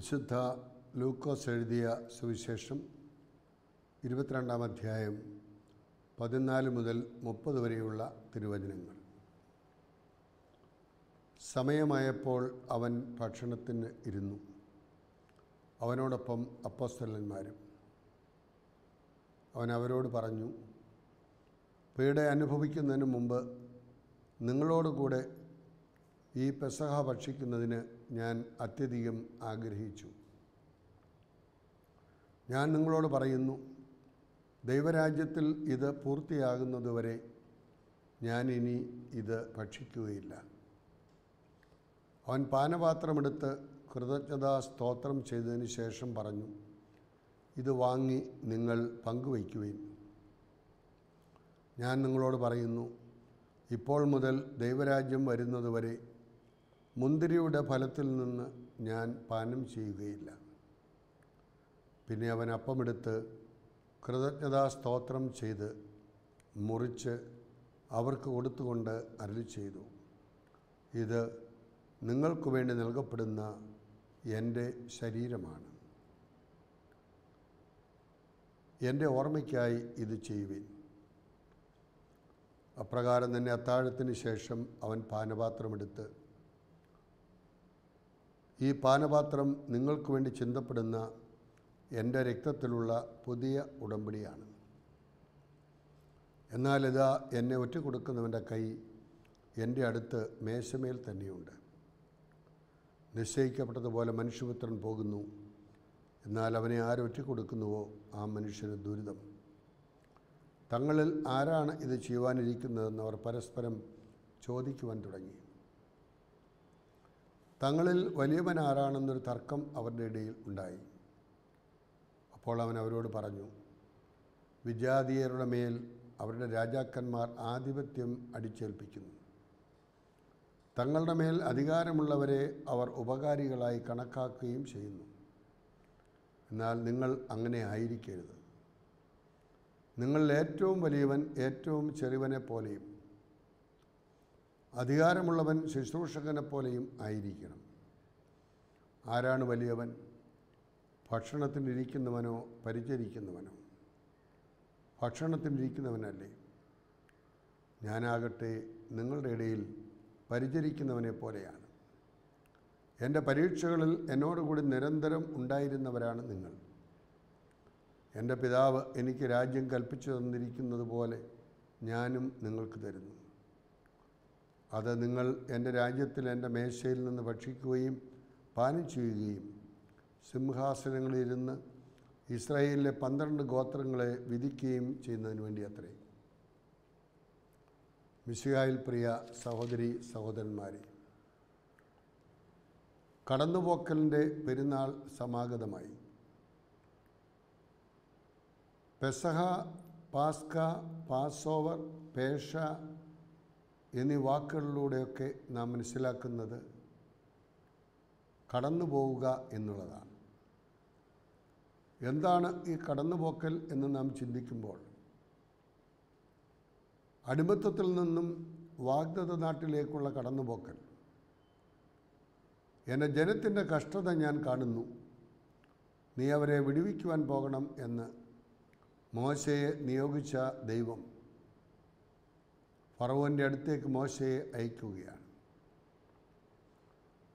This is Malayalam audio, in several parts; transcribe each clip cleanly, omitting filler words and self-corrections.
വിശുദ്ധ ലൂക്കോസ് എഴുതിയ സുവിശേഷം 22-ാം അധ്യായം 14 മുതൽ 30 വരെയുള്ള തിരുവചനങ്ങൾ. സമയമായപ്പോൾ അവൻ ഭക്ഷണത്തിന് ഇരുന്നു, അവനോടൊപ്പം അപ്പോസ്തലന്മാരും. അവൻ അവരോട് പറഞ്ഞു, പീഡ അനുഭവിക്കുന്നതിന് മുമ്പ് നിങ്ങളോടുകൂടെ ഈ പെസഹ ഭക്ഷിക്കുന്നതിന് ഞാൻ അത്യധികം ആഗ്രഹിച്ചു. ഞാൻ നിങ്ങളോട് പറയുന്നു, ദൈവരാജ്യത്തിൽ ഇത് പൂർത്തിയാകുന്നതുവരെ ഞാനിനി ഇത് ഭക്ഷിക്കുകയില്ല. അവൻ പാനപാത്രമെടുത്ത് കൃതജ്ഞതാ സ്തോത്രം ചെയ്തതിന് ശേഷം പറഞ്ഞു, ഇത് വാങ്ങി നിങ്ങൾ പങ്കുവയ്ക്കുവിൻ. ഞാൻ നിങ്ങളോട് പറയുന്നു, ഇപ്പോൾ മുതൽ ദൈവരാജ്യം വരുന്നതുവരെ മുന്തിരിയുടെ ഫലത്തിൽ നിന്ന് ഞാൻ പാനം ചെയ്യുകയില്ല. പിന്നെ അവൻ അപ്പമെടുത്ത് കൃതജ്ഞതാ സ്തോത്രം ചെയ്ത് മുറിച്ച് അവർക്ക് കൊടുത്തുകൊണ്ട് അരുളിച്ചെയ്തു, ഇത് നിങ്ങൾക്ക് വേണ്ടി നൽകപ്പെടുന്ന എൻ്റെ ശരീരമാണ്. എൻ്റെ ഓർമ്മയ്ക്കായി ഇത് ചെയ്യുവിൻ. അപ്രകാരം തന്നെ അത്താഴത്തിന് ശേഷം അവൻ പാനപാത്രമെടുത്ത്, ഈ പാനപാത്രം നിങ്ങൾക്ക് വേണ്ടി ചിന്തപ്പെടുന്ന എൻ്റെ രക്തത്തിലുള്ള പുതിയ ഉടമ്പടിയാണ്. എന്നാൽ ഇതാ എന്നെ ഒറ്റുകൊടുക്കുന്നവൻ്റെ കൈ എൻ്റെ അടുത്ത് മേശമേൽ തന്നെയുണ്ട്. നിശ്ചയിക്കപ്പെട്ടതുപോലെ മനുഷ്യപുത്രൻ പോകുന്നു, എന്നാൽ അവനെ ആരൊറ്റുകൊടുക്കുന്നുവോ ആ മനുഷ്യന് ദുരിതം. തങ്ങളിൽ ആരാണ് ഇത് ചെയ്യുവാനിരിക്കുന്നതെന്ന് അവർ പരസ്പരം ചോദിക്കുവാൻ തുടങ്ങി. തങ്ങളിൽ വലിയവൻ ആരാണെന്നൊരു തർക്കം അവരുടെ ഇടയിൽ ഉണ്ടായി. അപ്പോൾ അവൻ അവരോട് പറഞ്ഞു, വിജാതീയരുടെ മേൽ അവരുടെ രാജാക്കന്മാർ ആധിപത്യം അടിച്ചേൽപ്പിക്കുന്നു. തങ്ങളുടെ മേൽ അധികാരമുള്ളവരെ അവർ ഉപകാരികളായി കണക്കാക്കുകയും ചെയ്യുന്നു. എന്നാൽ നിങ്ങൾ അങ്ങനെ ആയിരിക്കരുത്. നിങ്ങളിൽ ഏറ്റവും വലിയവൻ ഏറ്റവും ചെറിയവനെ പോലെയും അധികാരമുള്ളവൻ ശുശ്രൂഷകനെ പോലെയും ആയിരിക്കണം. ആരാണ് വലിയവൻ? ഭക്ഷണത്തിനിരിക്കുന്നവനോ പരിചരിക്കുന്നവനോ? ഭക്ഷണത്തിനിരിക്കുന്നവനല്ലേ. ഞാനാകട്ടെ നിങ്ങളുടെ ഇടയിൽ പരിചരിക്കുന്നവനെ പോലെയാണ്. എൻ്റെ പരീക്ഷകളിൽ എന്നോടുകൂടി നിരന്തരം ഉണ്ടായിരുന്നവരാണ് നിങ്ങൾ. എൻ്റെ പിതാവ് എനിക്ക് രാജ്യം കൽപ്പിച്ചു തന്നിരിക്കുന്നത് പോലെ ഞാനും നിങ്ങൾക്ക് തരുന്നു. അത് നിങ്ങൾ എൻ്റെ രാജ്യത്തിൽ എൻ്റെ മേശയിൽ നിന്ന് ഭക്ഷിക്കുകയും പാനം ചെയ്യുകയും സിംഹാസനങ്ങളിലിരുന്ന് ഇസ്രായേലിലെ 12 ഗോത്രങ്ങളെ വിധിക്കുകയും ചെയ്യുന്നതിന് വേണ്ടി അത്രേ. മിശിഹായിൽ പ്രിയ സഹോദരി സഹോദരന്മാരെ, കടന്നുപോക്കലിൻ്റെ പെരുന്നാൾ സമാഗതമായി. പെസഹ, പാസ്ക, പാസ്ഓവർ, പേഷ എന്നീ വാക്കുകളിലൂടെയൊക്കെ നാം മനസ്സിലാക്കുന്നത് കടന്നു പോവുക എന്നുള്ളതാണ്. എന്താണ് ഈ കടന്നുപോക്കൽ എന്ന് നാം ചിന്തിക്കുമ്പോൾ, അടിമത്തത്തിൽ നിന്നും വാഗ്ദത്ത നാട്ടിലേക്കുള്ള കടന്നുപോക്കൽ. എൻ്റെ ജനത്തിൻ്റെ കഷ്ടത ഞാൻ കാണുന്നു, നീ അവരെ വിടുവിക്കുവാൻ പോകണം എന്ന് മോശയെ നിയോഗിച്ച ദൈവം ഫറവോൻ്റെ അടുത്തേക്ക് മോശയെ അയക്കുകയാണ്.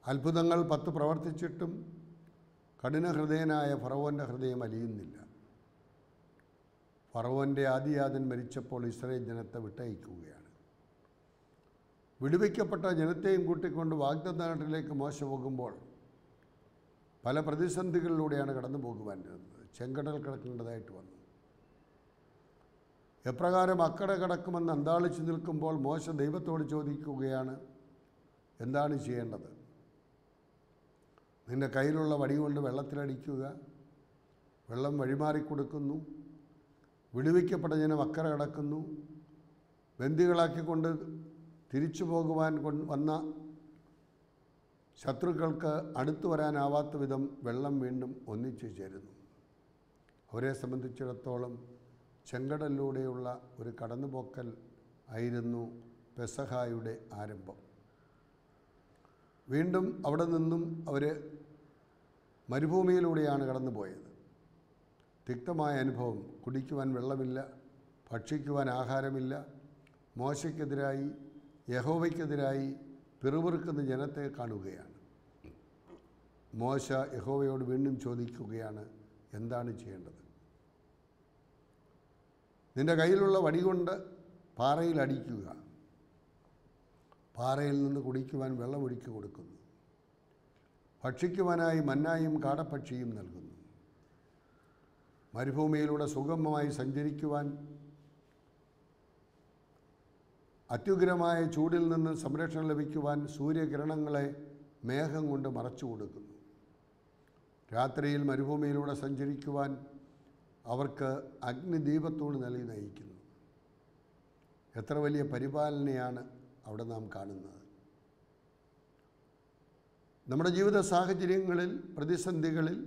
അത്ഭുതങ്ങൾ 10 പ്രവർത്തിച്ചിട്ടും കഠിനഹൃദയനായ ഫറവോൻ്റെ ഹൃദയം അലിയുന്നില്ല. ഫറവോൻ്റെ ആദിയാതൻ മരിച്ചപ്പോൾ ഇസ്രായേൽ ജനത്തെ വിട്ടയക്കുകയാണ്. വിടുവിക്കപ്പെട്ട ജനത്തെയും കൂട്ടിക്കൊണ്ട് വാഗ്ദത്ത നാട്ടിലേക്ക് മോശ പോകുമ്പോൾ പല പ്രതിസന്ധികളിലൂടെയാണ് കടന്നു പോകുവാനിരുന്നത്. ചെങ്കടൽ കിടക്കേണ്ടതായിട്ട് വന്നു. എപ്രകാരം അക്കരെ കടക്കുമെന്ന് അന്താളിച്ചു നിൽക്കുമ്പോൾ മോശ ദൈവത്തോട് ചോദിക്കുകയാണ്, എന്താണ് ചെയ്യേണ്ടത്? നിൻ്റെ കയ്യിലുള്ള വടി കൊണ്ട് വെള്ളത്തിലടിക്കുക. വെള്ളം വഴിമാറിക്കൊടുക്കുന്നു. വിടുവിക്കപ്പെട്ട ജനം അക്കരെ കടക്കുന്നു. ബന്ദികളാക്കിക്കൊണ്ട് തിരിച്ചു പോകുവാൻ വന്ന ശത്രുക്കൾക്ക് അടുത്തു വരാനാവാത്ത വിധം വെള്ളം വീണ്ടും ഒന്നിച്ചു ചേരുന്നു. അവരെ സംബന്ധിച്ചിടത്തോളം ചെങ്കടലിലൂടെയുള്ള ഒരു കടന്നുപോക്കൽ ആയിരുന്നു പെസഹായുടെ ആരംഭം. വീണ്ടും അവിടെ നിന്നും അവർ മരുഭൂമിയിലൂടെയാണ് കടന്നു പോയത്. തിക്തമായ അനുഭവം. കുടിക്കുവാൻ വെള്ളമില്ല, ഭക്ഷിക്കുവാൻ ആഹാരമില്ല. മോശയ്ക്കെതിരായി, യഹോവയ്ക്കെതിരായി പിറുപിറുക്കുന്ന ജനത്തെ കാണുകയാണ്. മോശ യഹോവയോട് വീണ്ടും ചോദിക്കുകയാണ്, എന്താണ് ചെയ്യേണ്ടത്? നിൻ്റെ കയ്യിലുള്ള വടി കൊണ്ട് പാറയിൽ അടിക്കുക. പാറയിൽ നിന്ന് കുടിക്കുവാൻ വെള്ളമൊഴുക്കി കൊടുക്കുന്നു. ഭക്ഷിക്കുവാനായി മന്നായും കാടപ്പക്ഷിയും നൽകുന്നു. മരുഭൂമിയിലൂടെ സുഗമമായി സഞ്ചരിക്കുവാൻ, അത്യുഗ്രമായ ചൂടിൽ നിന്ന് സംരക്ഷണം ലഭിക്കുവാൻ സൂര്യകിരണങ്ങളെ മേഘം കൊണ്ട് മറച്ചു കൊടുക്കുന്നു. രാത്രിയിൽ മരുഭൂമിയിലൂടെ സഞ്ചരിക്കുവാൻ അവർക്ക് അഗ്നിദീപത്തോട് നൽകി നയിക്കുന്നു. എത്ര വലിയ പരിപാലനയാണ് അവിടെ നാം കാണുന്നത്. നമ്മുടെ ജീവിത സാഹചര്യങ്ങളിൽ, പ്രതിസന്ധികളിൽ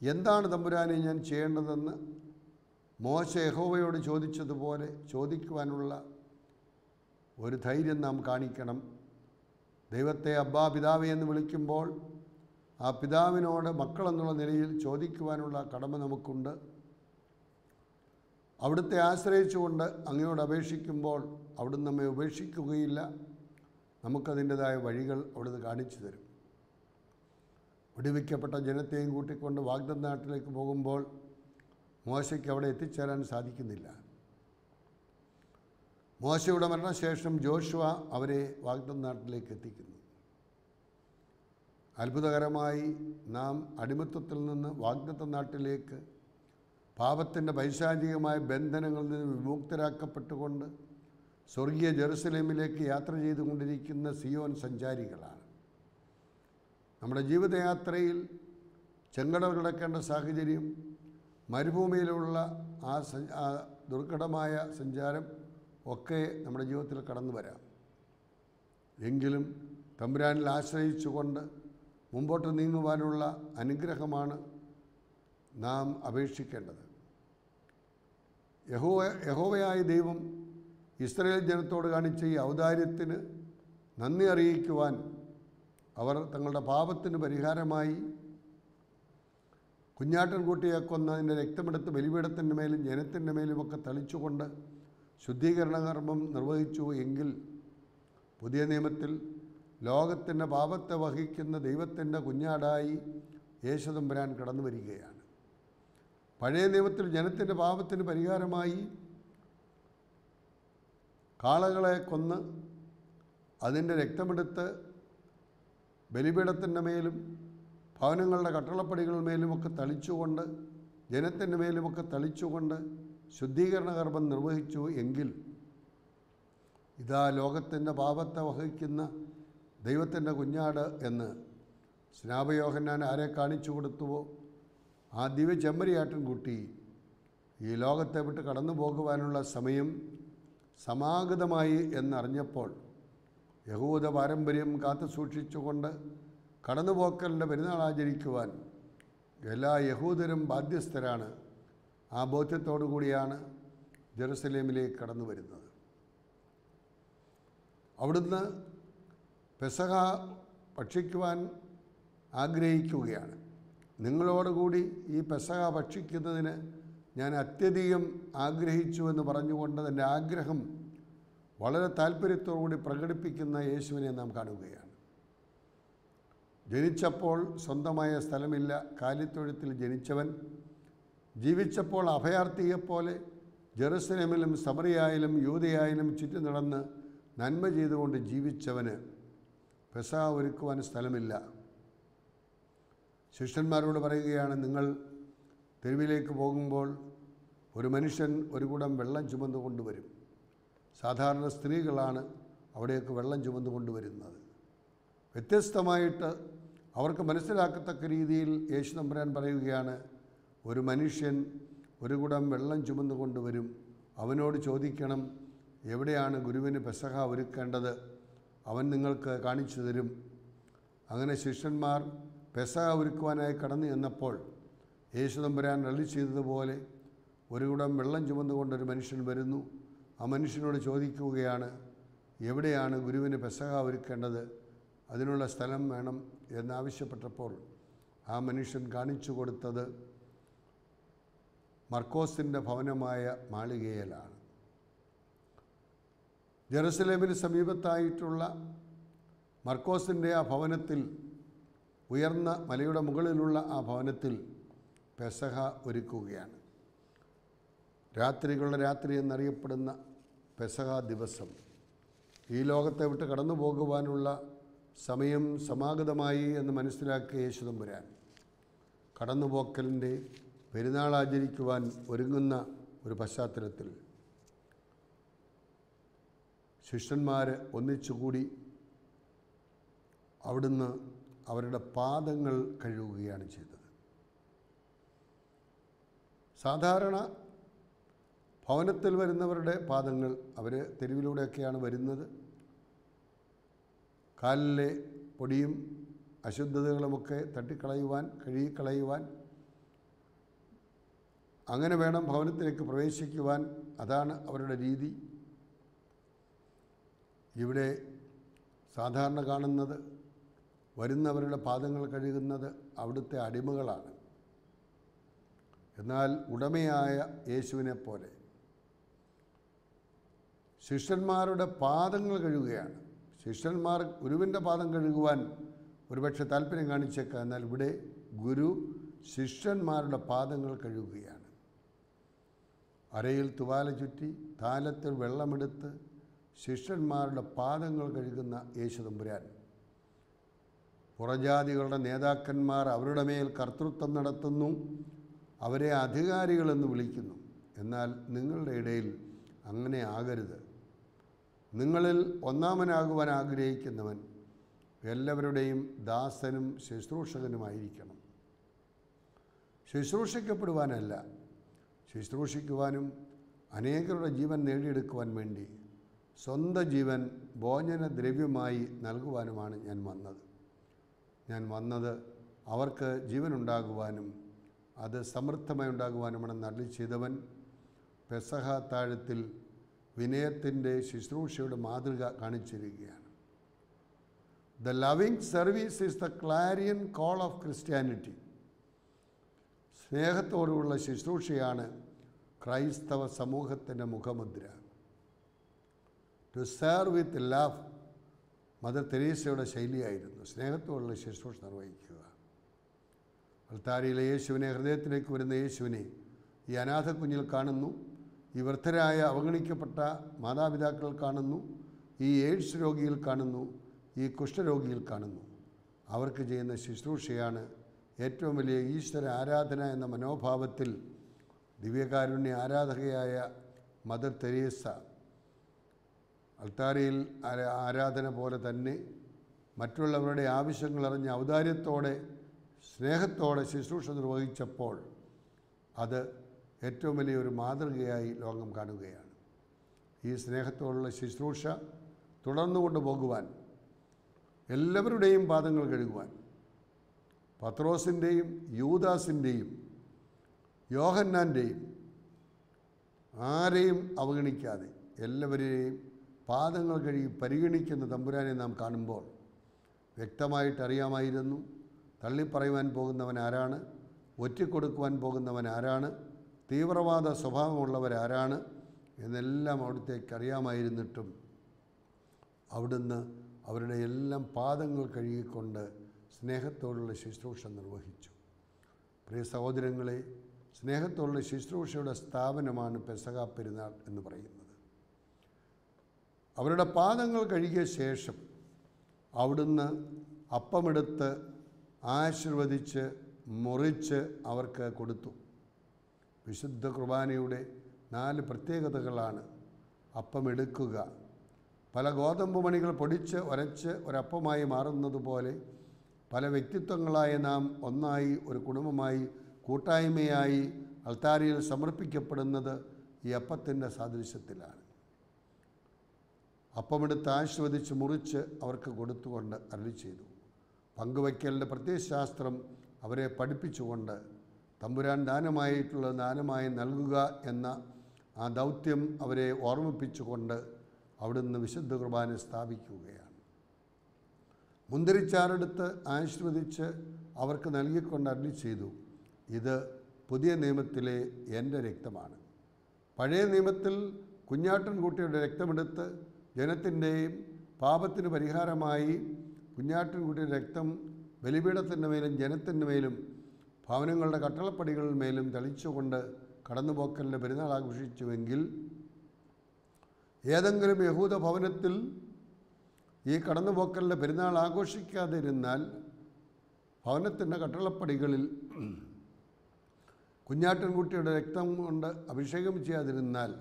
എന്താണ് തമ്പുരാനെ ഞാൻ ചെയ്യേണ്ടതെന്ന് മോശ യഹോവയോട് ചോദിച്ചതുപോലെ ചോദിക്കുവാനുള്ള ഒരു ധൈര്യം നാം കാണിക്കണം. ദൈവത്തെ അബ്ബാ, പിതാവേ എന്ന് വിളിക്കുമ്പോൾ ആ പിതാവിനോട് മക്കളെന്നുള്ള നിലയിൽ ചോദിക്കുവാനുള്ള കടമ നമുക്കുണ്ട്. അവിടുത്തെ ആശ്രയിച്ചുകൊണ്ട് അങ്ങയോട് അപേക്ഷിക്കുമ്പോൾ അവിടുന്ന് നമ്മെ ഉപേക്ഷിക്കുകയില്ല. നമുക്കതിൻ്റെതായ വഴികൾ അവിടുന്ന് കാണിച്ചു തരും. വിടുവിക്കപ്പെട്ട ജനത്തെയും കൂട്ടിക്കൊണ്ട് വാഗ്ദത്ത നാട്ടിലേക്ക് പോകുമ്പോൾ മോശയ്ക്ക് അവിടെ എത്തിച്ചേരാൻ സാധിക്കുന്നില്ല. മോശയുടെ മരണശേഷം ജോഷുവ അവരെ വാഗ്ദത്ത നാട്ടിലേക്ക് എത്തിക്കുന്നു. അത്ഭുതകരമായി നാം അടിമത്തത്തിൽ നിന്ന് വാഗ്ദത്ത നാട്ടിലേക്ക് പാപത്തിൻ്റെ പൈശാചികമായ ബന്ധനങ്ങളിൽ നിന്ന് വിമുക്തരാക്കപ്പെട്ടുകൊണ്ട് സ്വർഗീയ ജെറുസലേമിലേക്ക് യാത്ര ചെയ്തുകൊണ്ടിരിക്കുന്ന സിയോൻ സഞ്ചാരികളാണ്. നമ്മുടെ ജീവിതയാത്രയിൽ ചെങ്കടൽ കിടക്കേണ്ട സാഹചര്യം, മരുഭൂമിയിലുള്ള ആ ദുർഘടമായ സഞ്ചാരം ഒക്കെ നമ്മുടെ ജീവിതത്തിൽ കടന്നു വരാം. എങ്കിലും തമ്പുരാനിൽ ആശ്രയിച്ചുകൊണ്ട് മുമ്പോട്ട് നീങ്ങുവാനുള്ള അനുഗ്രഹമാണ് നാം അപേക്ഷിക്കേണ്ടത്. യഹോവയായ ദൈവം ഇസ്രായേൽ ജനത്തോട് കാണിച്ച ഈ ഔദാര്യത്തിന് നന്ദി അറിയിക്കുവാൻ അവർ തങ്ങളുടെ പാപത്തിന് പരിഹാരമായി കുഞ്ഞാട്ടൻകുട്ടിയെ കൊന്നതിൻ്റെ രക്തമെടുത്ത് ബലിപീഠത്തിൻ്റെ മേലും ജനത്തിൻ്റെ മേലുമൊക്കെ തളിച്ചുകൊണ്ട് ശുദ്ധീകരണ കർമ്മം നിർവഹിച്ചു. എങ്കിൽ പുതിയ നിയമത്തിൽ ലോകത്തിൻ്റെ പാപത്തെ വഹിക്കുന്ന ദൈവത്തിൻ്റെ കുഞ്ഞാടായി യേശുതമ്പുരാൻ കടന്നു വരികയാണ്. പഴയ നിയമത്തിൽ ജനത്തിൻ്റെ പാപത്തിന് പരിഹാരമായി കാളകളെ കൊന്ന് അതിൻ്റെ രക്തമെടുത്ത് ബലിപീഠത്തിൻ്റെ മേലും ഭവനങ്ങളുടെ കട്ടളപ്പടികളുമേലുമൊക്കെ തളിച്ചുകൊണ്ട് ജനത്തിൻ്റെ മേലുമൊക്കെ തളിച്ചുകൊണ്ട് ശുദ്ധീകരണ കർമ്മം നിർവഹിച്ചു. എങ്കിൽ ഇതാ ലോകത്തിൻ്റെ പാപത്തെ വഹിക്കുന്ന ദൈവത്തിൻ്റെ കുഞ്ഞാട് എന്ന് സ്നാപയോഹന്നാൻ ആരെ കാണിച്ചു കൊടുത്തുവോ ആ ദിവ്യ ചെമ്മരിയാട്ടിൻകുട്ടി ഈ ലോകത്തെ വിട്ട് കടന്നു പോകുവാനുള്ള സമയം സമാഗതമായി എന്നറിഞ്ഞപ്പോൾ യഹൂദ പാരമ്പര്യം കാത്തു സൂക്ഷിച്ചുകൊണ്ട് കടന്നുപോക്കലിൻ്റെ പെരുന്നാൾ ആചരിക്കുവാൻ എല്ലാ യഹൂദരും ബാധ്യസ്ഥരാണ്. ആ ബോധ്യത്തോടു കൂടിയാണ് ജെറുസലേമിലേക്ക് കടന്നു വരുന്നത്. അവിടുന്ന് പെസഹ ഭക്ഷിക്കുവാൻ ആഗ്രഹിക്കുകയാണ്. നിങ്ങളോടുകൂടി ഈ പെസഹ ഭക്ഷിക്കുന്നതിന് ഞാൻ അത്യധികം ആഗ്രഹിച്ചു എന്ന് പറഞ്ഞുകൊണ്ട് തൻ്റെ ആഗ്രഹം വളരെ താല്പര്യത്തോടുകൂടി പ്രകടിപ്പിക്കുന്ന യേശുവിനെ നാം കാണുകയാണ്. ജനിച്ചപ്പോൾ സ്വന്തമായ സ്ഥലമില്ല, കാലിത്തൊഴുത്തിൽ ജനിച്ചവൻ, ജീവിച്ചപ്പോൾ അഭയാർത്ഥിയെപ്പോലെ ജെറുസലേമിലും സമറിയായാലും യൂദയായാലും ചുറ്റി നടന്ന് നന്മ ചെയ്തുകൊണ്ട് ജീവിച്ചവന് പെസഹ ഒരുക്കുവാൻ സ്ഥലമില്ല. ശിഷ്യന്മാരോട് പറയുകയാണ്, നിങ്ങൾ തെരുവിലേക്ക് പോകുമ്പോൾ ഒരു മനുഷ്യൻ ഒരു കുടം വെള്ളം ചുമന്നു കൊണ്ടുവരും. സാധാരണ സ്ത്രീകളാണ് അവിടേക്ക് വെള്ളം ചുമന്നു കൊണ്ടുവരുന്നത്. വ്യത്യസ്തമായിട്ട് അവർക്ക് മനസ്സിലാക്കത്തക്ക രീതിയിൽ യേശു തമ്പുരാൻ പറയുകയാണ്, ഒരു മനുഷ്യൻ ഒരു കുടം വെള്ളം ചുമന്നു കൊണ്ടുവരും. അവനോട് ചോദിക്കണം, എവിടെയാണ് ഗുരുവിന് പെസഹ ഒരുക്കേണ്ടത്? അവൻ നിങ്ങൾക്ക് കാണിച്ചു തരും. അങ്ങനെ ശിഷ്യന്മാർ പെസഹ ഒരുക്കുവാനായി കടന്നു ചെന്നപ്പോൾ യേശു തമ്പുരാൻ അരുളി ചെയ്തതുപോലെ ഒരു കുടം വെള്ളം ചുമന്നുകൊണ്ടൊരു മനുഷ്യൻ വരുന്നു. ആ മനുഷ്യനോട് ചോദിക്കുകയാണ്, എവിടെയാണ് ഗുരുവിന് പെസഹ ഒരുക്കേണ്ടത്? അതിനുള്ള സ്ഥലം വേണം എന്നാവശ്യപ്പെട്ടപ്പോൾ ആ മനുഷ്യൻ കാണിച്ചു കൊടുത്തത് മർക്കോസിൻ്റെ ഭവനമായ മാളികയിലാണ്. ജെറുസലേമിന് സമീപത്തായിട്ടുള്ള മർക്കോസിൻ്റെ ആ ഭവനത്തിൽ, ഉയർന്ന മലയുടെ മുകളിലുള്ള ആ ഭവനത്തിൽ പെസഹ ഒരുക്കുകയാണ്. രാത്രികളുടെ രാത്രി എന്നറിയപ്പെടുന്ന പെസഹ ദിവസം ഈ ലോകത്തെ വിട്ട് കടന്നു പോകുവാനുള്ള സമയം സമാഗതമായി എന്ന് മനസ്സിലാക്കിയ യേശു തമ്പുരാൻ കടന്നുപോക്കലിൻ്റെ പെരുന്നാൾ ആചരിക്കുവാൻ ഒരുങ്ങുന്ന ഒരു പശ്ചാത്തലത്തിൽ ശിഷ്യന്മാർ ഒന്നിച്ചുകൂടി അവിടുന്ന് അവരുടെ പാദങ്ങൾ കഴുകുകയാണ് ചെയ്തത്. സാധാരണ ഭവനത്തിൽ വരുന്നവരുടെ പാദങ്ങൾ, അവർ തെരുവിലൂടെയൊക്കെയാണ് വരുന്നത്, കാലിലെ പൊടിയും അശുദ്ധതകളുമൊക്കെ തട്ടിക്കളയുവാൻ, കഴുകിക്കളയുവാൻ, അങ്ങനെ വേണം ഭവനത്തിലേക്ക് പ്രവേശിക്കുവാൻ. അതാണ് അവരുടെ രീതി. ഇവിടെ സാധാരണ കാണുന്നത് വരുന്നവരുടെ പാദങ്ങൾ കഴുകുന്നത് അവിടുത്തെ അടിമകളാണ്. എന്നാൽ ഉടമയായ യേശുവിനെ പോലെ ശിഷ്യന്മാരുടെ പാദങ്ങൾ കഴുകുകയാണ്. ശിഷ്യന്മാർ ഗുരുവിൻ്റെ പാദം കഴുകുവാൻ ഒരുപക്ഷെ താല്പര്യം കാണിച്ചേക്കാം. എന്നാൽ ഇവിടെ ഗുരു ശിഷ്യന്മാരുടെ പാദങ്ങൾ കഴുകുകയാണ്. അരയിൽ തുവാല ചുറ്റി താലത്തിൽ വെള്ളമെടുത്ത് ശിഷ്യന്മാരുടെ പാദങ്ങൾ കഴുകുന്ന യേശു തമ്പുരാൻ, പുറജാതികളുടെ നേതാക്കന്മാർ അവരുടെ മേൽ കർത്തൃത്വം നടത്തുന്നു, അവരെ അധികാരികളെന്ന് വിളിക്കുന്നു. എന്നാൽ നിങ്ങളുടെ ഇടയിൽ അങ്ങനെ ആകരുത്. നിങ്ങളിൽ ഒന്നാമനാകുവാൻ ആഗ്രഹിക്കുന്നവൻ എല്ലാവരുടെയും ദാസനും ശുശ്രൂഷകനുമായിരിക്കണം. ശുശ്രൂഷിക്കപ്പെടുവാനല്ല, ശുശ്രൂഷിക്കുവാനും അനേകരുടെ ജീവൻ നേടിയെടുക്കുവാൻ വേണ്ടി സ്വന്തം ജീവൻ ഭോജനദ്രവ്യമായി നൽകുവാനുമാണ് ഞാൻ വന്നത് അവർക്ക് ജീവനുണ്ടാകുവാനും അത് സമൃദ്ധമായി ഉണ്ടാകുവാനുമാണെന്ന് അരുളി ചെയ്തവൻ പെസഹ താഴത്തിൽ വിനയത്തിൻ്റെ ശുശ്രൂഷയുടെ മാതൃക കാണിച്ചിരിക്കുകയാണ്. The loving service is the clarion call of Christianity. സ്നേഹത്തോടുള്ള ശുശ്രൂഷയാണ് ക്രൈസ്തവ സമൂഹത്തിൻ്റെ മുഖമുദ്ര. To serve with love mother തെരേസയുടെ ശൈലിയായിരുന്നു സ്നേഹത്തോടുള്ള ശുശ്രൂഷ നിർവഹിക്കുക. അൾത്താരയിലെ യേശുവിനെ, ഹൃദയത്തിലേക്ക് വരുന്ന യേശുവിനെ ഈ അനാഥ കുഞ്ഞിൽ കാണുന്നു, ഈ വൃദ്ധരായ അവഗണിക്കപ്പെട്ട മാതാപിതാക്കൾ കാണുന്നു, ഈ എയ്ഡ്സ് രോഗിയിൽ കാണുന്നു, ഈ കുഷ്ഠരോഗിയിൽ കാണുന്നു. അവർക്ക് ചെയ്യുന്ന ശുശ്രൂഷയാണ് ഏറ്റവും വലിയ ഈശ്വര ആരാധന എന്ന മനോഭാവത്തിൽ ദിവ്യകാരുണ്യ ആരാധകയായ മദർ തെരേസ അൾത്താരയിൽ ആരാധന പോലെ തന്നെ മറ്റുള്ളവരുടെ ആവശ്യങ്ങളറിഞ്ഞ് ഔദാര്യത്തോടെ സ്നേഹത്തോടെ ശുശ്രൂഷ നിർവഹിച്ചപ്പോൾ അത് ഏറ്റവും വലിയൊരു മാതൃകയായി ലോകം കാണുകയാണ്. ഈ സ്നേഹത്തോടുള്ള ശുശ്രൂഷ തുടർന്നു കൊണ്ടുപോകുവാൻ, എല്ലാവരുടെയും പാദങ്ങൾ കഴുകുവാൻ, പത്രോസിൻ്റെയും യൂദാസിൻ്റെയും യോഹന്നാൻ്റെയും ആരെയും അവഗണിക്കാതെ എല്ലാവരെയും പാദങ്ങൾ കഴുകി പരിഗണിക്കുന്ന തമ്പുരാനെ നാം കാണുമ്പോൾ വ്യക്തമായിട്ടറിയാമായിരുന്നു തള്ളിപ്പറയുവാൻ പോകുന്നവൻ ആരാണ്, ഒറ്റിക്കൊടുക്കുവാൻ പോകുന്നവൻ ആരാണ്, തീവ്രവാദ സ്വഭാവമുള്ളവരാരാണ് എന്നെല്ലാം അവിടുത്തേക്ക് അറിയാമായിരുന്നിട്ടും അവിടുന്ന് അവരുടെ എല്ലാം പാദങ്ങൾ കഴുകിക്കൊണ്ട് സ്നേഹത്തോടുള്ള ശുശ്രൂഷ നിർവഹിച്ചു. പ്രിയ സഹോദരങ്ങളെ, സ്നേഹത്തോടുള്ള ശുശ്രൂഷയുടെ സ്ഥാപനമാണ് പെസഹ പെരുന്നാൾ എന്ന് പറയുന്നത്. അവരുടെ പാദങ്ങൾ കഴുകിയ ശേഷം അവിടുന്ന് അപ്പമെടുത്ത് ആശീർവദിച്ച് മുറിച്ച് അവർക്ക് കൊടുത്തു. വിശുദ്ധ കുർബാനയുടെ 4 പ്രത്യേകതകളാണ്. അപ്പമെടുക്കുക, പല ഗോതമ്പ് മണികൾ പൊടിച്ച് ഉരച്ച് ഒരപ്പമായി മാറുന്നത് പോലെ പല വ്യക്തിത്വങ്ങളായ നാം ഒന്നായി ഒരു കുടുംബമായി കൂട്ടായ്മയായി അൾത്താരയിൽ സമർപ്പിക്കപ്പെടുന്നത് ഈ അപ്പത്തിൻ്റെ സാദൃശ്യത്തിലാണ്. അപ്പമെടുത്ത് ആശീർവദിച്ച് മുറിച്ച് അവർക്ക് കൊടുത്തുകൊണ്ട് അരുളി ചെയ്തു. പങ്കുവയ്ക്കലിൻ്റെ പ്രത്യയശാസ്ത്രം അവരെ പഠിപ്പിച്ചുകൊണ്ട് തമ്പുരാൻ ദാനമായിട്ടുള്ളത് ദാനമായി നൽകുക എന്ന ആ ദൗത്യം അവരെ ഓർമ്മിപ്പിച്ചുകൊണ്ട് അവിടുന്ന് വിശുദ്ധ കുർബാന സ്ഥാപിക്കുകയാണ്. മുന്തിരിച്ചാറെടുത്ത് ആശീർവദിച്ച് അവർക്ക് നൽകിക്കൊണ്ട് അരുളി ചെയ്തു, ഇത് പുതിയ നിയമത്തിലെ എൻ്റെ രക്തമാണ്. പഴയ നിയമത്തിൽ കുഞ്ഞാട്ടിൻകുട്ടിയുടെ രക്തമെടുത്ത് ജനത്തിൻ്റെയും പാപത്തിന് പരിഹാരമായി കുഞ്ഞാട്ടിൻകുട്ടിയുടെ രക്തം ബലിപീഠത്തിൻ്റെ മേലും ജനത്തിൻ്റെ മേലും ഭവനങ്ങളുടെ കട്ടളപ്പടികളുടെ മേലും തളിച്ചുകൊണ്ട് കടന്നുപോക്കലിൻ്റെ പെരുന്നാൾ ആഘോഷിച്ചുവെങ്കിൽ, ഏതെങ്കിലും യഹൂദ ഭവനത്തിൽ ഈ കടന്നുപോക്കലിൻ്റെ പെരുന്നാൾ ആഘോഷിക്കാതെ ഇരുന്നാൽ, ഭവനത്തിൻ്റെ കട്ടളപ്പടികളിൽ കുഞ്ഞാട്ടിൻകുട്ടിയുടെ രക്തം കൊണ്ട് അഭിഷേകം ചെയ്യാതിരുന്നാൽ,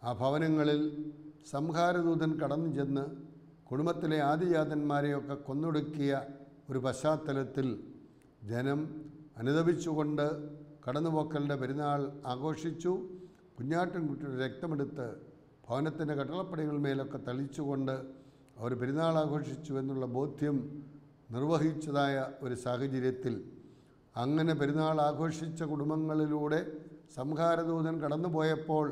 ആ ഭവനങ്ങളിൽ സംഹാരദൂതൻ കടന്നു ചെന്ന് കുടുംബത്തിലെ ആദിജാതന്മാരെയൊക്കെ കൊന്നൊടുക്കിയ ഒരു പശ്ചാത്തലത്തിൽ ജനം അനുതപിച്ചുകൊണ്ട് കടന്നുപോക്കലിൻ്റെ പെരുന്നാൾ ആഘോഷിച്ചു. കുഞ്ഞാട്ടിൻകുട്ടിയുടെ രക്തമെടുത്ത് ഭവനത്തിൻ്റെ കട്ടളപ്പടികളിന്മേലൊക്കെ തളിച്ചുകൊണ്ട് അവർ പെരുന്നാൾ ആഘോഷിച്ചു എന്നുള്ള ബോധ്യം നിർവഹിച്ചതായ ഒരു സാഹചര്യത്തിൽ, അങ്ങനെ പെരുന്നാൾ ആഘോഷിച്ച കുടുംബങ്ങളിലൂടെ സംഹാരദൂതൻ കടന്നുപോയപ്പോൾ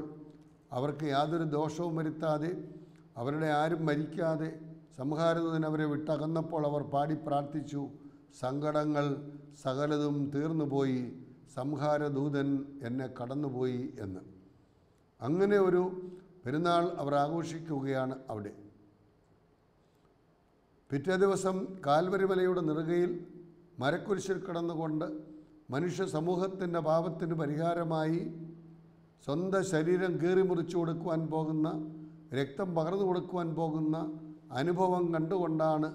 അവർക്ക് യാതൊരു ദോഷവും വരുത്താതെ, അവരുടെ ആരും മരിക്കാതെ സംഹാരദൂതൻ അവരെ വിട്ടകന്നപ്പോൾ അവർ പാടി പ്രാർത്ഥിച്ചു, സങ്കടങ്ങൾ സകലതും തീർന്നുപോയി, സംഹാരദൂതൻ എന്നെ കടന്നുപോയി എന്ന്. അങ്ങനെ ഒരു പെരുന്നാൾ അവർ ആഘോഷിക്കുകയാണ് അവിടെ. പിറ്റേ ദിവസം കാൽവരി മലയുടെ നെറുകയിൽ മരക്കുരിശിൽ കിടന്നുകൊണ്ട് മനുഷ്യ സമൂഹത്തിൻ്റെ പാപത്തിന് പരിഹാരമായി സ്വന്തം ശരീരം കീറി മുറിച്ചു കൊടുക്കുവാൻ പോകുന്ന, രക്തം പകർന്നു കൊടുക്കുവാൻ പോകുന്ന അനുഭവം കണ്ടുകൊണ്ടാണ്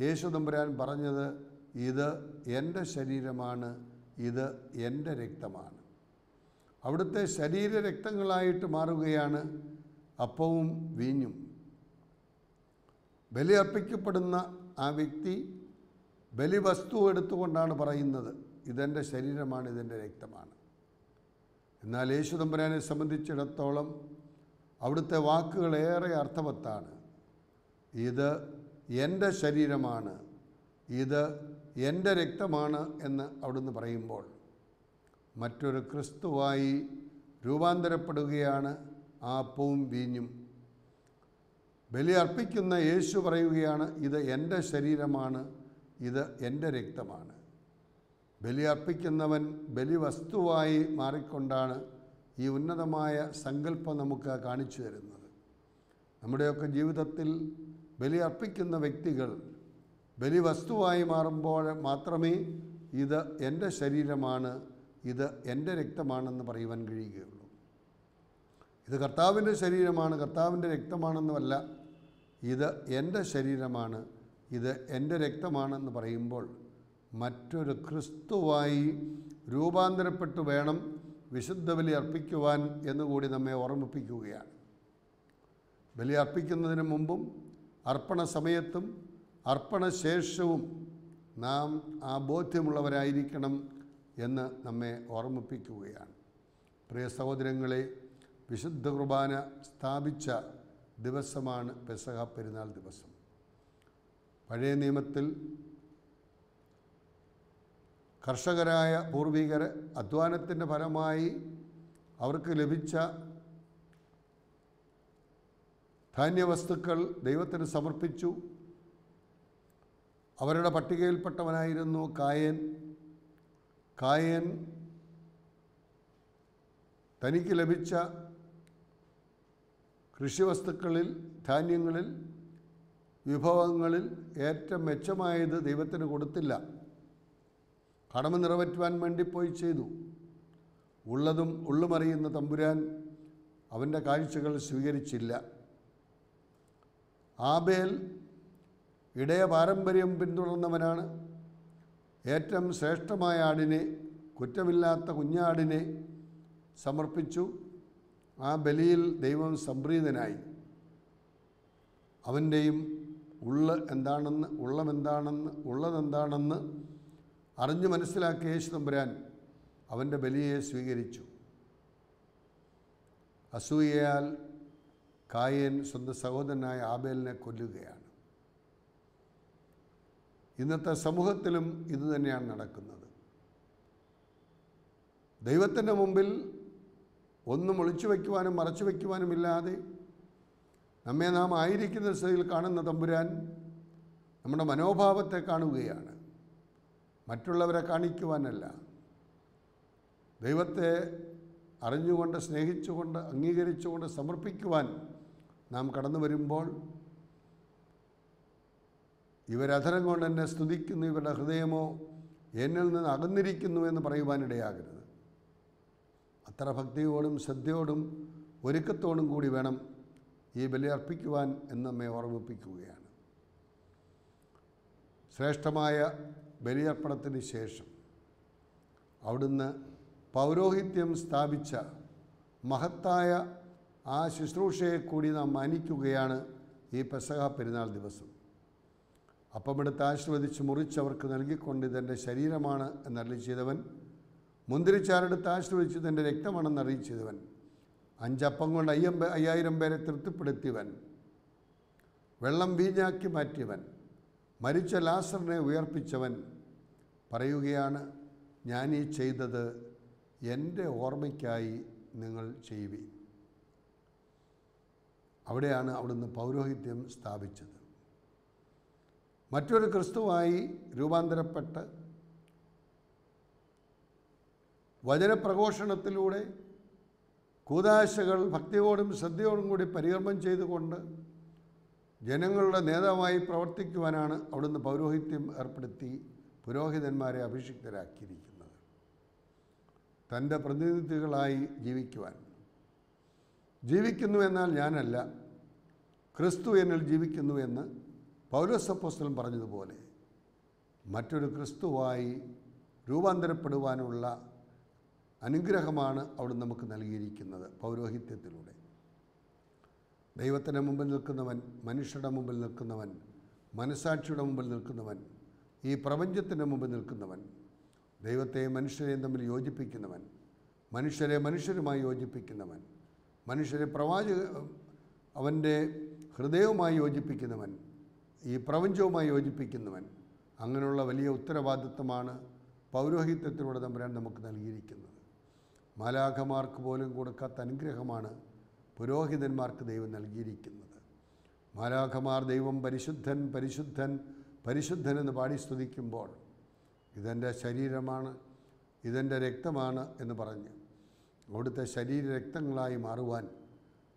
യേശു തമ്പുരാൻ പറഞ്ഞത്, ഇത് എൻ്റെ ശരീരമാണ്, ഇത് എൻ്റെ രക്തമാണ്. അവിടുത്തെ ശരീരരക്തങ്ങളായിട്ട് മാറുകയാണ് അപ്പവും വീഞ്ഞും. ബലിയർപ്പിക്കപ്പെടുന്ന ആ വ്യക്തി ബലിവസ്തു എടുത്തുകൊണ്ടാണ് പറയുന്നത്, ഇതെൻ്റെ ശരീരമാണ്, ഇതെൻ്റെ രക്തമാണ്. എന്നാൽ യേശു തമ്പുരാനെ സംബന്ധിച്ചിടത്തോളം അവിടുത്തെ വാക്കുകളേറെ അർത്ഥവത്താണ്. ഇത് എൻ്റെ ശരീരമാണ്, ഇത് എൻ്റെ രക്തമാണ് എന്ന് അവിടുന്ന് പറയുമ്പോൾ മറ്റൊരു ക്രിസ്തുവായി രൂപാന്തരപ്പെടുകയാണ് ആ അപ്പവും വീഞ്ഞും. ബലി അർപ്പിക്കുന്ന യേശു പറയുകയാണ്, ഇത് എൻ്റെ ശരീരമാണ്, ഇത് എൻ്റെ രക്തമാണ്. ബലി അർപ്പിക്കുന്നവൻ ബലിവസ്തുവായി മാറിക്കൊണ്ടാണ് ഈ ഉന്നതമായ സങ്കല്പം നമുക്ക് കാണിച്ചു തരുന്നത്. നമ്മുടെയൊക്കെ ജീവിതത്തിൽ ബലി അർപ്പിക്കുന്ന വ്യക്തികൾ ബലിവസ്തുവായി മാറുമ്പോൾ മാത്രമേ ഇത് എൻ്റെ ശരീരമാണ്, ഇത് എൻ്റെ രക്തമാണെന്ന് പറയുവാൻ കഴിയുകയുള്ളൂ. ഇത് കർത്താവിൻ്റെ ശരീരമാണ്, കർത്താവിൻ്റെ രക്തമാണെന്നുമല്ല, ഇത് എൻ്റെ ശരീരമാണ്, ഇത് എൻ്റെ രക്തമാണെന്ന് പറയുമ്പോൾ മറ്റൊരു ക്രിസ്തുവായി രൂപാന്തരപ്പെട്ടു വേണം വിശുദ്ധ ബലി അർപ്പിക്കുവാൻ എന്നുകൂടി നമ്മെ ഓർമ്മിപ്പിക്കുകയാണ്. ബലി അർപ്പിക്കുന്നതിന് മുമ്പും അർപ്പണ സമയത്തും അർപ്പണശേഷവും നാം ആ ബോധ്യമുള്ളവരായിരിക്കണം എന്ന് നമ്മെ ഓർമ്മിപ്പിക്കുകയാണ്. പ്രിയ സഹോദരങ്ങളെ, വിശുദ്ധ കുർബാന സ്ഥാപിച്ച ദിവസമാണ് പെസഹ പെരുന്നാൾ ദിവസം. പഴയ നിയമത്തിൽ കർഷകരായ പൂർവികർ അധ്വാനത്തിൻ്റെ ഫലമായി അവർക്ക് ലഭിച്ച ധാന്യവസ്തുക്കൾ ദൈവത്തിന് സമർപ്പിച്ചു. അവരുടെ പട്ടികയിൽപ്പെട്ടവനായിരുന്നു കായേൻ. കായേൻ തനിക്ക് ലഭിച്ച കൃഷിവസ്തുക്കളിൽ, ധാന്യങ്ങളിൽ, വിഭവങ്ങളിൽ ഏറ്റവും മെച്ചമായത് ദൈവത്തിന് കൊടുത്തില്ല. കടമ നിറവേറ്റുവാൻ വേണ്ടി പോയി ചെയ്തു. ഉള്ളതും ഉള്ളുമറിയുന്ന തമ്പുരാൻ അവൻ്റെ കാഴ്ചകൾ സ്വീകരിച്ചില്ല. ആബേൽ ഇടയ പാരമ്പര്യം പിന്തുടർന്നവനാണ്. ഏറ്റവും ശ്രേഷ്ഠമായ ആടിനെ, കുറ്റമില്ലാത്ത കുഞ്ഞാടിനെ സമർപ്പിച്ചു. ആ ബലിയിൽ ദൈവം സംപ്രീതനായി. അവൻ്റെയും ഉള്ളതെന്താണെന്ന് അറിഞ്ഞു മനസ്സിലാക്കിയ യേശു തമ്പുരാൻ അവൻ്റെ ബലിയെ സ്വീകരിച്ചു. അസൂയയാൽ കായേൻ സ്വന്തം സഹോദരനായ ആബേലിനെ കൊല്ലുകയാണ്. ഇന്നത്തെ സമൂഹത്തിലും ഇതുതന്നെയാണ് നടക്കുന്നത്. ദൈവത്തിൻ്റെ മുമ്പിൽ ഒന്നും ഒളിച്ചു വയ്ക്കുവാനും മറച്ചു വയ്ക്കുവാനുമില്ലാതെ നമ്മെ നാം ആയിരിക്കുന്ന സ്ഥിതിയിൽ കാണുന്ന തമ്പുരാൻ നമ്മുടെ മനോഭാവത്തെ കാണുകയാണ്. മറ്റുള്ളവരെ കാണിക്കുവാനല്ല, ദൈവത്തെ അറിഞ്ഞുകൊണ്ട്, സ്നേഹിച്ചുകൊണ്ട്, അംഗീകരിച്ചുകൊണ്ട് സമർപ്പിക്കുവാൻ നാം കടന്നു വരുമ്പോൾ ഇവരധരം കൊണ്ട് എന്നെ സ്തുതിക്കുന്നു, ഇവരുടെ ഹൃദയമോ എന്നിൽ നിന്ന് അകന്നിരിക്കുന്നു എന്ന് പറയുവാനിടയാകരുത്. അത്ര ഭക്തിയോടും ശ്രദ്ധയോടും ഒരുക്കത്തോടും കൂടി വേണം ഈ ബലി അർപ്പിക്കുവാൻ എന്ന് നമ്മെ ഓർമ്മിപ്പിക്കുകയാണ്. ശ്രേഷ്ഠമായ ബലിയർപ്പണത്തിന് ശേഷം അവിടുന്ന് പൗരോഹിത്യം സ്ഥാപിച്ച മഹത്തായ ആ ശുശ്രൂഷയെ കൂടി നാം മാനിക്കുകയാണ് ഈ പെസഹ പെരുന്നാൾ ദിവസം. അപ്പമെടുത്ത് ആശീർവദിച്ച് മുറിച്ചവർക്ക് നൽകിക്കൊണ്ട് ഇതെൻ്റെ ശരീരമാണ് എന്നറിയി ചെയ്തവൻ, മുന്തിരിച്ചാറെടുത്ത് ആശീർവദിച്ച് ഇതെൻ്റെ രക്തമാണെന്ന് അറിയിച്ചവൻ, 5 അപ്പം കൊണ്ട് 5000 പേരെ തൃപ്തിപ്പെടുത്തിയവൻ, വെള്ളം വീഞ്ഞാക്കി മാറ്റിയവൻ, മരിച്ച ലാസറിനെ ഉയർപ്പിച്ചവൻ പറയുകയാണ്, ഞാൻ ഈ ചെയ്തത് എൻ്റെ ഓർമ്മയ്ക്കായി നിങ്ങൾ ചെയ്യുവിൻ. അവിടെയാണ് അവിടുന്ന് പൗരോഹിത്യം സ്ഥാപിച്ചത്. മറ്റൊരു ക്രിസ്തുവായി രൂപാന്തരപ്പെട്ട് വചനപ്രഘോഷണത്തിലൂടെ കൂദാശകൾ ഭക്തിയോടും ശ്രദ്ധയോടും കൂടി പരികർമ്മം ചെയ്തുകൊണ്ട് ജനങ്ങളുടെ നേതാവായി പ്രവർത്തിക്കുവാനാണ് അവിടുന്ന് പൗരോഹിത്യം ഏർപ്പെടുത്തി പുരോഹിതന്മാരെ അഭിഷിക്തരാക്കിയിരിക്കുന്നത്. തൻ്റെ പ്രതിനിധികളായി ജീവിക്കുന്നു എന്നാൽ ഞാനല്ല, ക്രിസ്തു എന്നിൽ ജീവിക്കുന്നു എന്ന് പൗലോസ് അപ്പോസ്തലൻ പറഞ്ഞതുപോലെ മറ്റൊരു ക്രിസ്തുവായി രൂപാന്തരപ്പെടുവാനുള്ള അനുഗ്രഹമാണ് അവിടുന്ന് നമുക്ക് നൽകിയിരിക്കുന്നത് പൗരോഹിത്യത്തിലൂടെ. ദൈവത്തിൻ്റെ മുമ്പിൽ നിൽക്കുന്നവൻ, മനുഷ്യരുടെ മുമ്പിൽ നിൽക്കുന്നവൻ, മനസാക്ഷിയുടെ മുമ്പിൽ നിൽക്കുന്നവൻ, ഈ പ്രപഞ്ചത്തിൻ്റെ മുമ്പിൽ നിൽക്കുന്നവൻ, ദൈവത്തെയും മനുഷ്യരെയും തമ്മിൽ യോജിപ്പിക്കുന്നവൻ, മനുഷ്യരെ മനുഷ്യരുമായി യോജിപ്പിക്കുന്നവൻ, മനുഷ്യരെ അവൻ്റെ ഹൃദയവുമായി യോജിപ്പിക്കുന്നവൻ, ഈ പ്രപഞ്ചവുമായി യോജിപ്പിക്കുന്നവൻ, അങ്ങനെയുള്ള വലിയ ഉത്തരവാദിത്വമാണ് പൗരോഹിത്യത്തിലൂടെ തമ്പുരാൻ നമുക്ക് നൽകിയിരിക്കുന്നത്. മാലാഖമാർക്ക് പോലും കൊടുക്കാത്ത അനുഗ്രഹമാണ് പുരോഹിതന്മാർക്ക് ദൈവം നൽകിയിരിക്കുന്നത്. മാലാഖമാർ ദൈവം പരിശുദ്ധൻ പരിശുദ്ധൻ പരിശുദ്ധൻ എന്ന് പാടി സ്തുതിക്കുമ്പോൾ ഇതെൻ്റെ ശരീരമാണ്, ഇതെൻ്റെ രക്തമാണ് എന്ന് പറഞ്ഞ് അവിടുത്തെ ശരീരരക്തങ്ങളായി മാറുവാൻ,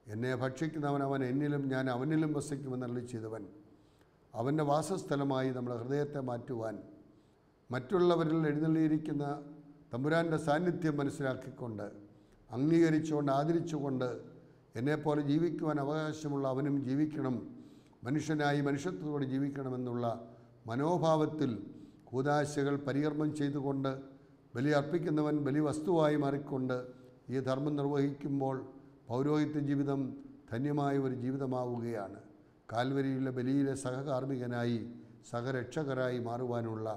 എന്നെ ഭക്ഷിക്കുന്നവൻ അവൻ എന്നിലും ഞാൻ അവനിലും വസിക്കുമെന്നരുളി ചെയ്തവൻ, അവൻ്റെ വാസസ്ഥലമായി നമ്മുടെ ഹൃദയത്തെ മാറ്റുവാൻ, മറ്റുള്ളവരിൽ എഴുന്നള്ളിയിരിക്കുന്ന തമ്പുരാൻ്റെ സാന്നിധ്യം മനസ്സിലാക്കിക്കൊണ്ട്, അംഗീകരിച്ചുകൊണ്ട്, ആദരിച്ചുകൊണ്ട് എന്നെപ്പോലെ ജീവിക്കുവാൻ അവകാശമുള്ള അവനും ജീവിക്കണം, മനുഷ്യനായി മനുഷ്യത്വത്തോടെ ജീവിക്കണമെന്നുള്ള മനോഭാവത്തിൽ കൂദാശകൾ പരികർമ്മം ചെയ്തുകൊണ്ട് ബലി അർപ്പിക്കുന്നവൻ ബലിവസ്തുവായി മാറിക്കൊണ്ട് ഈ ധർമ്മം നിർവഹിക്കുമ്പോൾ പൗരോഹിത്യ ജീവിതം ധന്യമായ ഒരു ജീവിതമാവുകയാണ്. കാൽവരിയിലെ ബലിയിലെ സഹകാർമ്മികനായി സഹരക്ഷകരായി മാറുവാനുള്ള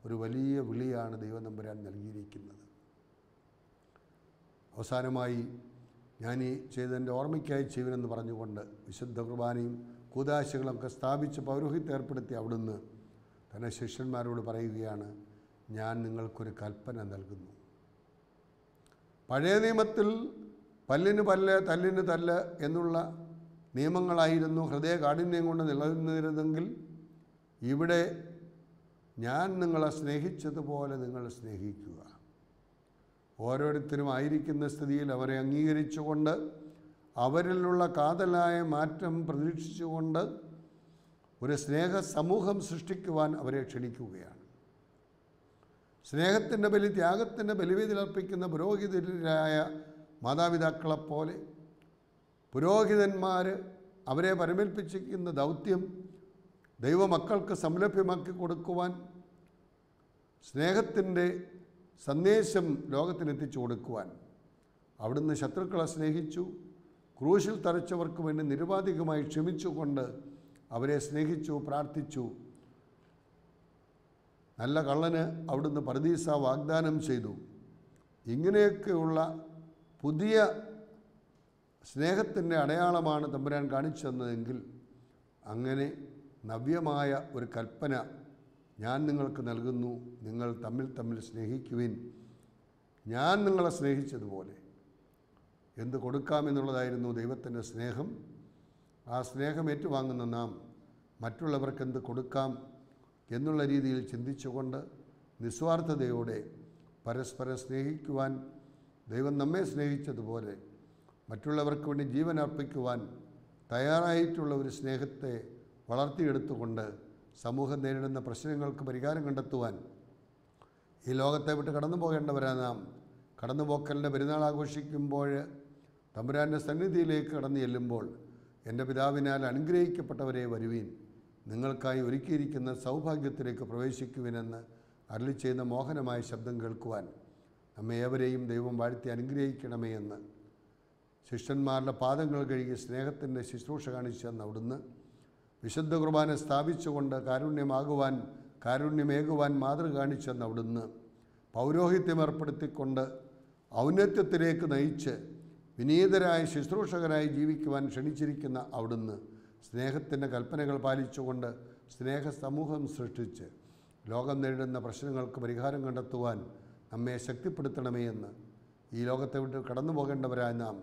ഒരു വലിയ വിളിയാണ് ദൈവനമ്പുരാൻ നൽകിയിരിക്കുന്നത്. അവസാനമായി ഞാൻ ഈ ചെയ്തതിൻ്റെ ഓർമ്മയ്ക്കായി ചെയ്യുവനെന്ന് പറഞ്ഞുകൊണ്ട് വിശുദ്ധ കുർബാനയും കൂദാശകളൊക്കെ സ്ഥാപിച്ച് പൗരോഹിത്യം ഏർപ്പെടുത്തി അവിടുന്ന് തൻ്റെ ശിഷ്യന്മാരോട് പറയുകയാണ്, ഞാൻ നിങ്ങൾക്കൊരു കൽപ്പന നൽകുന്നു. പഴയ നിയമത്തിൽ പല്ലിന് പല്ല് തല്ലിന് തല്ല് എന്നുള്ള നിയമങ്ങളായിരുന്നു ഹൃദയ കാഠിന്യം കൊണ്ട് നിലനിന്നിരുന്നെങ്കിൽ ഇവിടെ ഞാൻ നിങ്ങളെ സ്നേഹിച്ചതുപോലെ നിങ്ങൾ സ്നേഹിക്കുക. ഓരോരുത്തരും ആയിരിക്കുന്ന സ്ഥിതിയിൽ അവരെ അംഗീകരിച്ചുകൊണ്ട് അവരിലുള്ള കാതലായ മാറ്റം പ്രതീക്ഷിച്ചുകൊണ്ട് ഒരു സ്നേഹ സമൂഹം സൃഷ്ടിക്കുവാൻ അവരെ ക്ഷണിക്കുകയാണ്. സ്നേഹത്തിൻ്റെ ബലി, ത്യാഗത്തിൻ്റെ ബലിവേദിയിലർപ്പിക്കുന്ന പുരോഹിതരായ മാതാപിതാക്കളെപ്പോലെ പുരോഹിതന്മാർ അവരെ പരമേൽപ്പിച്ചിരിക്കുന്ന ദൗത്യം ദൈവമക്കൾക്ക് സംലഭ്യമാക്കി കൊടുക്കുവാൻ, സ്നേഹത്തിൻ്റെ സന്ദേശം ലോകത്തിനെത്തിച്ചു കൊടുക്കുവാൻ അവിടുന്ന് ശത്രുക്കളെ സ്നേഹിച്ചു, ക്രൂശിൽ തറച്ചവർക്ക് വേണ്ടി നിരുപാധികമായി ക്ഷമിച്ചുകൊണ്ട് അവരെ സ്നേഹിച്ചു, പ്രാർത്ഥിച്ചു. നല്ല കള്ളന് അവിടുന്ന് പറുദീസ വാഗ്ദാനം ചെയ്തു. ഇങ്ങനെയൊക്കെയുള്ള പുതിയ സ്നേഹത്തിൻ്റെ അടയാളമാണ് തമ്പുരാൻ കാണിച്ചു തന്നതെങ്കിൽ അങ്ങനെ നവ്യമായ ഒരു കൽപ്പന ഞാൻ നിങ്ങൾക്ക് നൽകുന്നു, നിങ്ങൾ തമ്മിൽ സ്നേഹിക്കുവിൻ, ഞാൻ നിങ്ങളെ സ്നേഹിച്ചതുപോലെ. എന്ത് കൊടുക്കാമെന്നുള്ളതായിരുന്നു ദൈവത്തിൻ്റെ സ്നേഹം. ആ സ്നേഹം ഏറ്റുവാങ്ങുന്ന നാം മറ്റുള്ളവർക്ക് എന്ത് കൊടുക്കാം എന്നുള്ള രീതിയിൽ ചിന്തിച്ചുകൊണ്ട് നിസ്വാർത്ഥതയോടെ പരസ്പരം സ്നേഹിക്കുവാൻ ദൈവം നമ്മെ സ്നേഹിച്ചതുപോലെ മറ്റുള്ളവർക്ക് വേണ്ടി ജീവൻ അർപ്പിക്കുവാൻ തയ്യാറായിട്ടുള്ള ഒരു സ്നേഹത്തെ വളർത്തിയെടുത്തുകൊണ്ട് സമൂഹം നേരിടുന്ന പ്രശ്നങ്ങൾക്ക് പരിഹാരം കണ്ടെത്തുവാൻ ഈ ലോകത്തെ വിട്ട് കടന്നു പോകേണ്ടവരാണ് നാം. കടന്നുപോക്കലിൻ്റെ പെരുന്നാൾ ആഘോഷിക്കുമ്പോൾ തമ്പുരാൻ്റെ സന്നിധിയിലേക്ക് കടന്നു ചെല്ലുമ്പോൾ എൻ്റെ പിതാവിനാൽ അനുഗ്രഹിക്കപ്പെട്ടവരെ വരുവീൻ, നിങ്ങൾക്കായി ഒരുക്കിയിരിക്കുന്ന സൗഭാഗ്യത്തിലേക്ക് പ്രവേശിക്കുവിനെന്ന് അരുളി ചെയ്യുന്ന മോഹനമായ ശബ്ദം കേൾക്കുവാൻ നമ്മെ ഏവരെയും ദൈവം വാഴ്ത്തി അനുഗ്രഹിക്കണമേ എന്ന് ശിഷ്യന്മാരുടെ പാദങ്ങൾ കഴുകി സ്നേഹത്തിൻ്റെ ശുശ്രൂഷ കാണിച്ചെന്ന് അവിടുന്ന് വിശുദ്ധ കുർബാന സ്ഥാപിച്ചുകൊണ്ട് കാരുണ്യമേകുവാൻ മാതൃക കാണിച്ചെന്ന് അവിടുന്ന് പൗരോഹിത്യം ഏർപ്പെടുത്തിക്കൊണ്ട് ഔന്നത്യത്തിലേക്ക് നയിച്ച് വിനീതരായ ശുശ്രൂഷകരായി ജീവിക്കുവാൻ ക്ഷണിച്ചിരിക്കുന്ന അവിടുന്ന് സ്നേഹത്തിൻ്റെ കൽപ്പനകൾ പാലിച്ചുകൊണ്ട് സ്നേഹ സമൂഹം സൃഷ്ടിച്ച് ലോകം നേരിടുന്ന പ്രശ്നങ്ങൾക്ക് പരിഹാരം കണ്ടെത്തുവാൻ നമ്മെ ശക്തിപ്പെടുത്തണമേ എന്ന് ഈ ലോകത്തെ വിട്ട് കടന്നു പോകേണ്ടവരായ നാം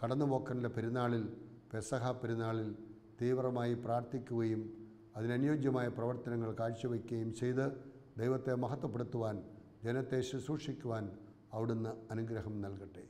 കടന്നുപോക്കലിൻ്റെ പെരുന്നാളിൽ പെസഹ പെരുന്നാളിൽ തീവ്രമായി പ്രാർത്ഥിക്കുകയും അതിനനുയോജ്യമായ പ്രവർത്തനങ്ങൾ കാഴ്ചവെക്കുകയും ചെയ്ത് ദൈവത്തെ മഹത്വപ്പെടുത്തുവാൻ ജനത്തെ ശുശ്രൂഷിക്കുവാൻ അവിടുന്ന് അനുഗ്രഹം നൽകട്ടെ.